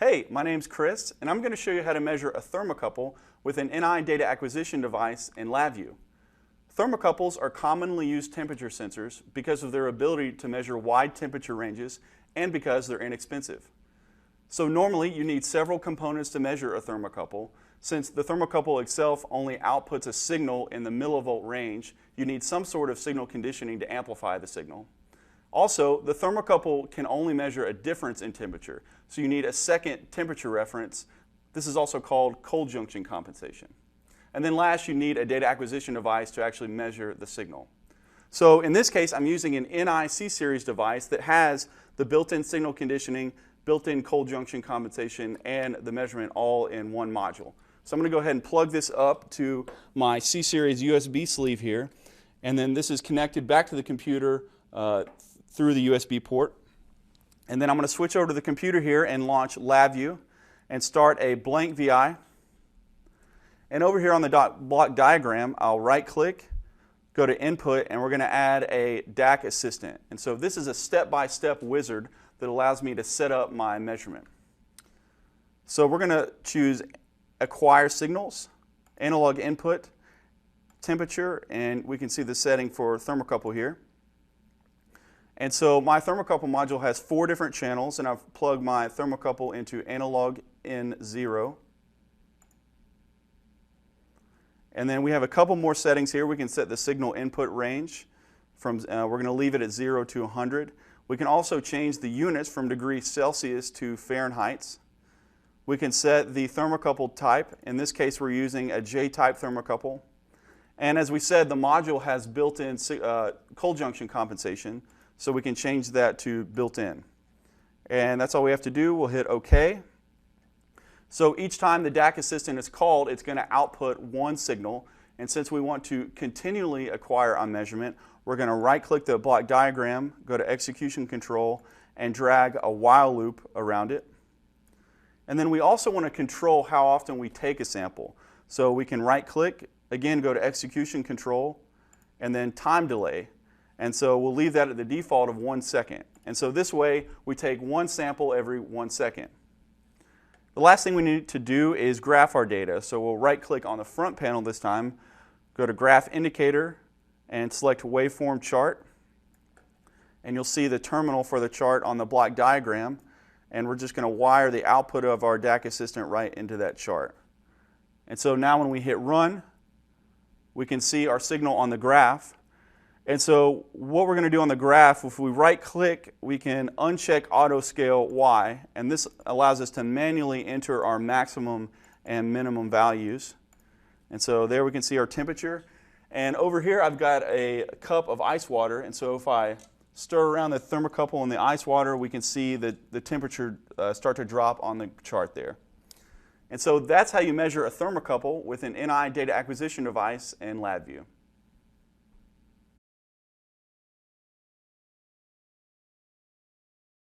Hey, my name's Chris, and I'm going to show you how to measure a thermocouple with an NI data acquisition device in LabVIEW. Thermocouples are commonly used temperature sensors because of their ability to measure wide temperature ranges and because they're inexpensive. So normally you need several components to measure a thermocouple. Since the thermocouple itself only outputs a signal in the millivolt range, you need some sort of signal conditioning to amplify the signal. Also, the thermocouple can only measure a difference in temperature, so you need a second temperature reference. This is also called cold junction compensation. And then last, you need a data acquisition device to actually measure the signal. So in this case, I'm using an NI C-series device that has the built-in signal conditioning, built-in cold junction compensation, and the measurement all in one module. So I'm going to go ahead and plug this up to my C-series USB sleeve here, and then this is connected back to the computer through the USB port. And then I'm going to switch over to the computer here and launch LabVIEW and start a blank VI. And over here on the block diagram, I'll right-click, go to Input, and we're going to add a DAC assistant. And so this is a step-by-step wizard that allows me to set up my measurement. So we're going to choose Acquire Signals, Analog Input, Temperature, and we can see the setting for thermocouple here. And so my thermocouple module has 4 different channels, and I've plugged my thermocouple into analog N0. And then we have a couple more settings here. We can set the signal input range. We're going to leave it at 0 to 100. We can also change the units from degrees Celsius to Fahrenheit. We can set the thermocouple type. In this case, we're using a J-type thermocouple. And as we said, the module has built-in cold junction compensation, so we can change that to built-in. And that's all we have to do. We'll hit OK. So each time the DAC assistant is called, it's going to output one signal. And since we want to continually acquire a measurement, we're going to right-click the block diagram, go to Execution Control, and drag a while loop around it. And then we also want to control how often we take a sample. So we can right-click, again go to Execution Control, and then Time Delay. And so we'll leave that at the default of 1 second. And so this way, we take one sample every 1 second. The last thing we need to do is graph our data. So we'll right-click on the front panel this time, go to Graph Indicator, and select Waveform Chart. And you'll see the terminal for the chart on the block diagram. And we're just going to wire the output of our DAC assistant right into that chart. And so now when we hit Run, we can see our signal on the graph. And so what we're going to do on the graph, if we right-click, we can uncheck Auto Scale Y, and this allows us to manually enter our maximum and minimum values. And so there we can see our temperature. And over here I've got a cup of ice water, and so if I stir around the thermocouple in the ice water, we can see the temperature start to drop on the chart there. And so that's how you measure a thermocouple with an NI data acquisition device in LabVIEW.